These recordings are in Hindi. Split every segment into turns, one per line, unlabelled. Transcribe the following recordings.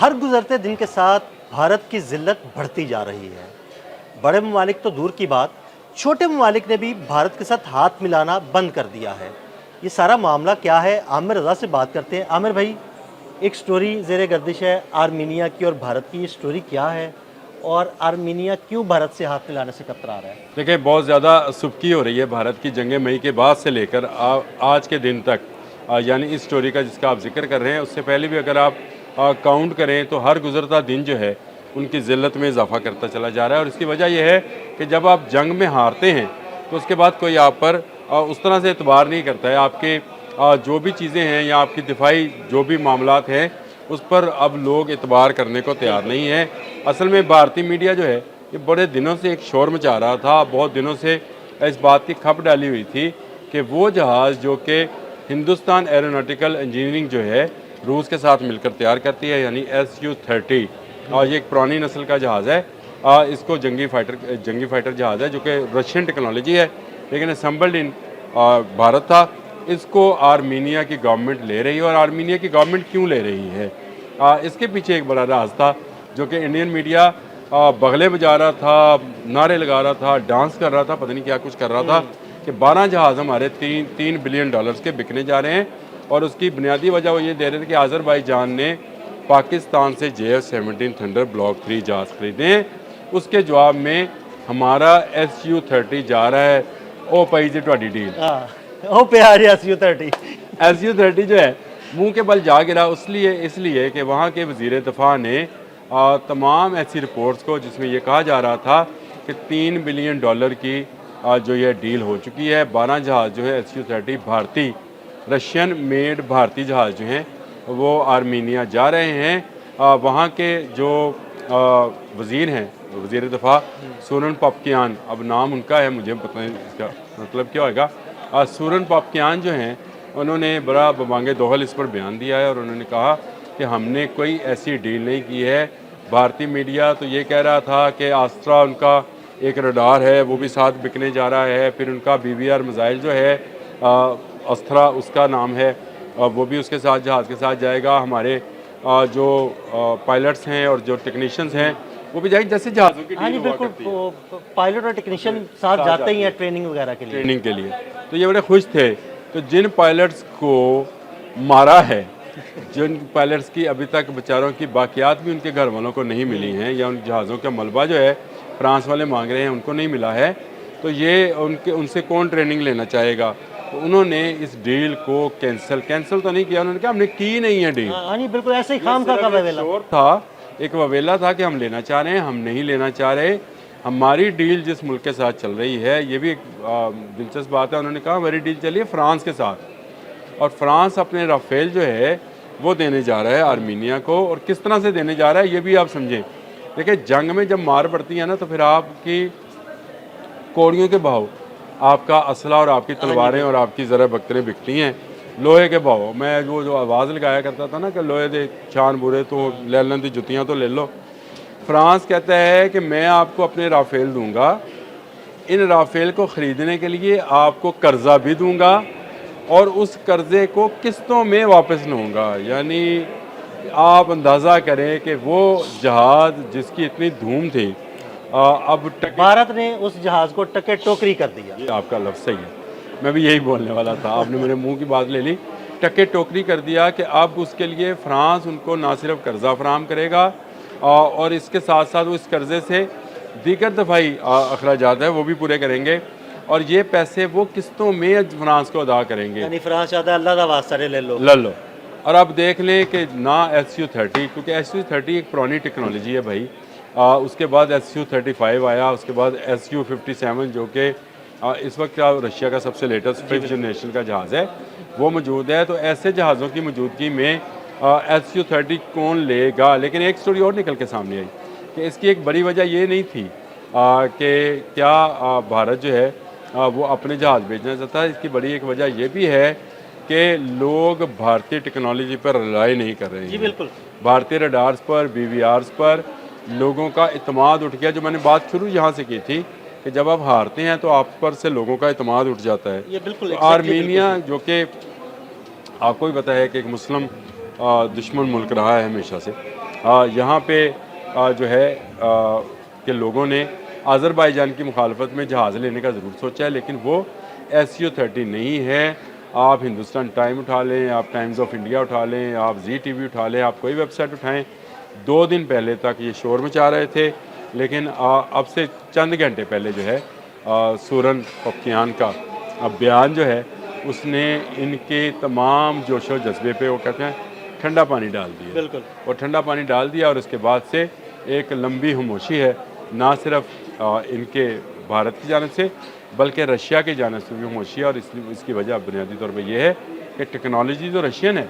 हर गुजरते दिन के साथ भारत की ज़िल्लत बढ़ती जा रही है। बड़े ममालिक तो दूर की बात, छोटे ममालिक ने भी भारत के साथ हाथ मिलाना बंद कर दिया है। ये सारा मामला क्या है, आमिर रज़ा से बात करते हैं। आमिर भाई, एक स्टोरी ज़ेरे गर्दिश है आर्मीनिया की और भारत की। ये स्टोरी क्या है और आर्मीनिया क्यों भारत से हाथ मिलाने से कतरा रहा है?
देखिए, बहुत ज़्यादा सुबकी हो रही है भारत की जंग मई के बाद से लेकर आज के दिन तक। यानी इस स्टोरी का जिसका आप जिक्र कर रहे हैं, उससे पहले भी अगर आप काउंट करें तो हर गुजरता दिन जो है उनकी ज़िल्लत में इजाफा करता चला जा रहा है। और इसकी वजह यह है कि जब आप जंग में हारते हैं तो उसके बाद कोई आप पर उस तरह से एतबार नहीं करता है। आपके जो भी चीज़ें हैं या आपकी दिफाई जो भी मामलात हैं उस पर अब लोग एतबार करने को तैयार नहीं है। असल में भारतीय मीडिया जो है ये बड़े दिनों से एक शोर मचा रहा था, बहुत दिनों से इस बात की खप डाली हुई थी कि वो जहाज़ जो कि हिंदुस्तान एरोनॉटिकल इंजीनियरिंग जो है रूस के साथ मिलकर तैयार करती है, यानी SU-30, और ये एक पुरानी नस्ल का जहाज़ है। इसको जंगी फाइटर जहाज़ है जो कि रशियन टेक्नोलॉजी है, लेकिन असम्बल्ड इन भारत था। इसको आर्मीनिया की गवर्नमेंट ले रही है। और आर्मीनिया की गवर्नमेंट क्यों ले रही है, इसके पीछे एक बड़ा राज था जो कि इंडियन मीडिया बगले बजा रहा था, नारे लगा रहा था, डांस कर रहा था, पता नहीं क्या कुछ कर रहा था कि 12 जहाज़ हमारे $3 बिलियन के बिकने जा रहे हैं। और उसकी बुनियादी वजह वो ये दे रहे थे कि आज़रबाईजान ने पाकिस्तान से JF-17 थंडर ब्लॉक 3 जहाज़ खरीदे हैं। उसके जवाब में हमारा SU-30 जा रहा है। ओ पाई जी तुहाडी डील,
ओ प्यार SU-30।
SU-30 जो है मुंह के बल जा गिरा इसलिए कि वहाँ के वज़ीर दफ़ा ने तमाम ऐसी रिपोर्ट्स को जिसमें ये कहा जा रहा था कि $3 बिलियन की जो ये डील हो चुकी है। 12 जहाज़ जो है SU-30 भारतीय रशियन मेड भारतीय जहाज़ जो हैं वो आर्मीनिया जा रहे हैं। वहाँ के जो वज़ीर हैं, वज़ीर दफ़ा सूरन पपकियान, अब नाम उनका है, मुझे पता नहीं इसका मतलब क्या होगा। सूरन पपकियान जो हैं उन्होंने बड़ा बबांगे दोहल इस पर बयान दिया है और उन्होंने कहा कि हमने कोई ऐसी डील नहीं की है। भारतीय मीडिया तो ये कह रहा था कि आस्त्रा उनका एक रडार है वो भी साथ बिकने जा रहा है, फिर उनका BBR मिज़ाइल जो है अस्त्रा उसका नाम है, वो भी उसके साथ जहाज़ के साथ जाएगा। हमारे जो पायलट्स हैं और जो टेक्नीशियंस हैं वो भी जाएंगे, जैसे जहाज़ों की
हाँ जी
डील हुआ
बिल्कुल,
करती है
पायलट और टेक्नीशियन साथ जाते ही हैं ट्रेनिंग वगैरह के लिए।
ट्रेनिंग के लिए। तो ये बड़े खुश थे। तो जिन पायलट्स को मारा है, जिन पायलट्स की अभी तक बेचारों की बाकियात भी उनके घर वालों को नहीं मिली हैं, या उन जहाज़ों का मलबा जो है फ्रांस वाले मांग रहे हैं उनको नहीं मिला है, तो ये उनसे कौन ट्रेनिंग लेना चाहेगा। तो उन्होंने इस डील को कैंसिल तो नहीं किया, उन्होंने कहा हमने की नहीं है डील।
हाँ जी बिल्कुल, ऐसे ही खाम खा का ववेला
शोर था, एक ववेला था कि हम लेना चाह रहे हैं, हम नहीं लेना चाह रहे। हमारी डील जिस मुल्क के साथ चल रही है, ये भी एक दिलचस्प बात है, उन्होंने कहा हमारी डील चली है फ्रांस के साथ, और फ्रांस अपने राफेल जो है वो देने जा रहा है आर्मीनिया को। और किस तरह से देने जा रहा है ये भी आप समझें। देखिए, जंग में जब मार पड़ती है ना तो फिर आपकी कौड़ियों के भाव, आपका असला और आपकी तलवारें और आपकी ज़रा बख्तरें बिकती हैं लोहे के भाव। मैं जो आवाज़ लगाया करता था ना कि लोहे दे छान बुरे तो ले लें दी जुतियाँ तो ले लो। फ्रांस कहता है कि मैं आपको अपने राफेल दूंगा, इन राफेल को ख़रीदने के लिए आपको कर्जा भी दूंगा और उस कर्जे को किस्तों में वापस लूँगा। यानी आप अंदाज़ा करें कि वो जहाज़ जिसकी इतनी धूम थी, अब
भारत ने उस जहाज को टके टोकरी कर दिया।
ये आपका लफ्ज़ सही है, मैं भी यही बोलने वाला था, आपने मेरे मुंह की बात ले ली। टके टोकरी कर दिया कि अब उसके लिए फ्रांस उनको ना सिर्फ कर्जा फराम करेगा और इसके साथ साथ वो इस कर्जे से दीगर दफाई अखराजात है वो भी पूरे करेंगे, और ये पैसे वो किस्तों में फ्रांस को अदा करेंगे।
यानी फ्रांस चाहता है अल्लाह का वास्ता ले लो
ले लो। और अब देख लें कि ना SU-30, क्योंकि SU-30 एक पुरानी टेक्नोलॉजी है भाई, उसके बाद SU-35 आया, उसके बाद SU-57 जो कि इस वक्त रशिया का सबसे लेटेस्ट 5th जनरेशन का जहाज़ है वो मौजूद है। तो ऐसे जहाज़ों की मौजूदगी में SU-30 कौन लेगा। लेकिन एक स्टोरी और निकल के सामने आई कि इसकी एक बड़ी वजह ये नहीं थी कि क्या भारत जो है वो अपने जहाज़ बेचना चाहता है। इसकी बड़ी एक वजह ये भी है कि लोग भारतीय टेक्नोलॉजी पर रिलाई नहीं कर रहे हैं।
जी बिल्कुल,
भारतीय रडार्स पर, BVRs पर लोगों का इत्मीनान उठ गया। जो मैंने बात शुरू यहाँ से की थी कि जब आप हारते हैं तो आप पर से लोगों का इत्मीनान उठ जाता है।
ये बिल्कुल
तो आर्मीनिया जो कि आपको भी पता है कि एक मुस्लिम दुश्मन मुल्क रहा है हमेशा से, यहाँ पे जो है कि लोगों ने अज़रबैजान की मुखालफत में जहाज़ लेने का ज़रूर सोचा है, लेकिन वो SU-30 नहीं है। आप हिंदुस्तान टाइम उठा लें, आप टाइम्स ऑफ इंडिया उठा लें, आप ZTV उठा लें, आप कोई वेबसाइट उठाएं, 2 दिन पहले तक ये शोर मचा रहे थे, लेकिन अब से चंद घंटे पहले जो है सूरन पख्तियान का बयान जो है उसने इनके तमाम जोशो जज्बे पे वो कहते हैं ठंडा पानी डाल दिया।
बिल्कुल।
और ठंडा पानी डाल दिया और उसके बाद से एक लंबी खामोशी है, ना सिर्फ इनके भारत की जानिब से बल्कि रशिया की जानिब से भी खामोशी है। और इसकी वजह बुनियादी तौर पे ये है कि टेक्नोलॉजी तो रशियन है,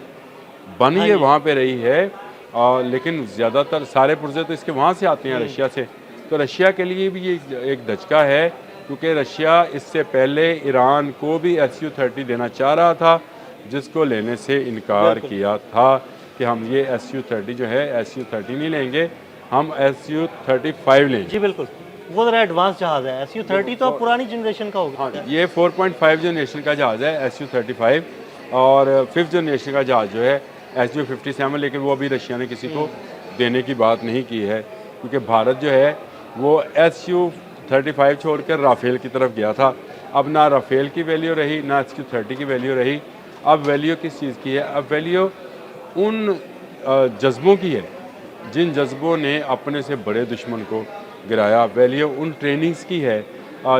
बन ये वहाँ पे रही है, लेकिन ज़्यादातर सारे पुर्जे तो इसके वहाँ से आते हैं रशिया से। तो रशिया के लिए भी ये एक धचका है, क्योंकि रशिया इससे पहले ईरान को भी SU-30 देना चाह रहा था, जिसको लेने से इनकार किया था कि हम ये SU-30 जो है SU-30 नहीं लेंगे, हम SU-35 लेंगे।
जी बिल्कुल, वो ज़रा एडवांस जहाज़ है। SU-30 तो अब पुरानी जनरेशन का हो गया।
हाँ, ये 4.5 जनरेशन का जहाज़ है SU-35, और 5th जनरेशन का जहाज़ जो है SU-57, लेकिन वो अभी रशिया ने किसी को देने की बात नहीं की है, क्योंकि भारत जो है वो SU-35 छोड़कर राफेल की तरफ गया था। अब ना राफेल की वैल्यू रही, ना SU-30 की वैल्यू रही। अब वैल्यू किस चीज़ की है? अब वैल्यू उन जज्बों की है जिन जज्बों ने अपने से बड़े दुश्मन को गिराया। वैल्यू उन ट्रेनिंग्स की है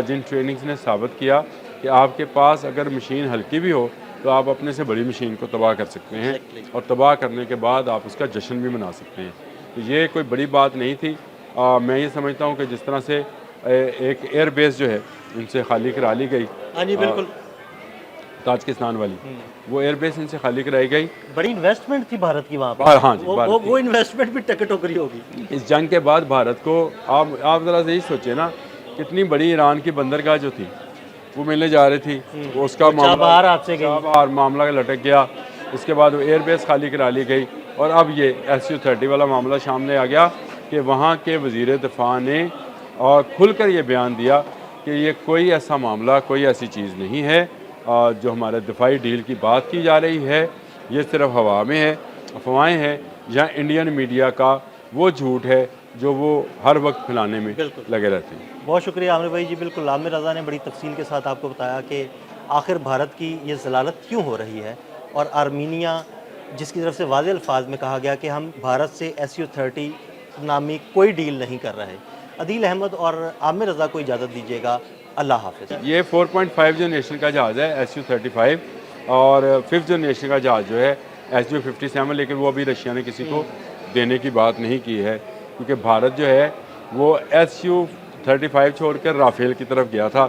जिन ट्रेनिंग्स ने साबित किया कि आपके पास अगर मशीन हल्की भी हो तो आप अपने से बड़ी मशीन को तबाह कर सकते हैं, और तबाह करने के बाद आप उसका जश्न भी मना सकते हैं। तो ये कोई बड़ी बात नहीं थी। मैं ये समझता हूँ कि जिस तरह से एक एयर बेस जो है इनसे खाली करा ली गई,
हाँ जी बिल्कुल,
ताजिकिस्तान वाली, वो एयर बेस इनसे खाली कराई गई।
बड़ी इन्वेस्टमेंट थी भारत की वहाँ
हाँ
पर।
जी,
वो इन्वेस्टमेंट भी टकटोकरी होगी।
इस जंग के बाद भारत को आप ज़रा यही सोचिए ना, कितनी बड़ी ईरान की बंदरगाह जो थी वो मिलने जा रही थी, वो उसका
चाबहार हाथ से गई।
चाबहार मामला लटक गया। उसके बाद वो एयरबेस खाली करा ली गई, और अब ये SU-30 वाला मामला सामने आ गया कि वहाँ के वज़ीर दिफा ने और खुलकर ये बयान दिया कि ये कोई ऐसा मामला, कोई ऐसी चीज़ नहीं है जो हमारे दिफाई डील की बात की जा रही है, ये सिर्फ हवा में है, अफवाहें हैं, या इंडियन मीडिया का वो झूठ है जो वो हर वक्त फैलाने में लगे रहते हैं।
बहुत शुक्रिया आमिर भाई जी। बिल्कुल, आमिर रज़ा ने बड़ी तफसील के साथ आपको बताया कि आखिर भारत की ये ज़लालत क्यों हो रही है, और आर्मीनिया जिसकी तरफ से वाज़ेह अल्फाज में कहा गया कि हम भारत से SU-30 नामी कोई डील नहीं कर रहे। अदील अहमद और आमिर रज़ा को इजाज़त दीजिएगा। अल्लाह हाफ़िज़।
ये 4.5 जनरेशन का जहाज़ है SU-35, और 5th जनरेशन का जहाज़ जो है SU-57, लेकिन वो अभी रशिया ने किसी को देने की बात नहीं की है, क्योंकि भारत जो है वो SU-35 छोड़कर राफेल की तरफ गया था।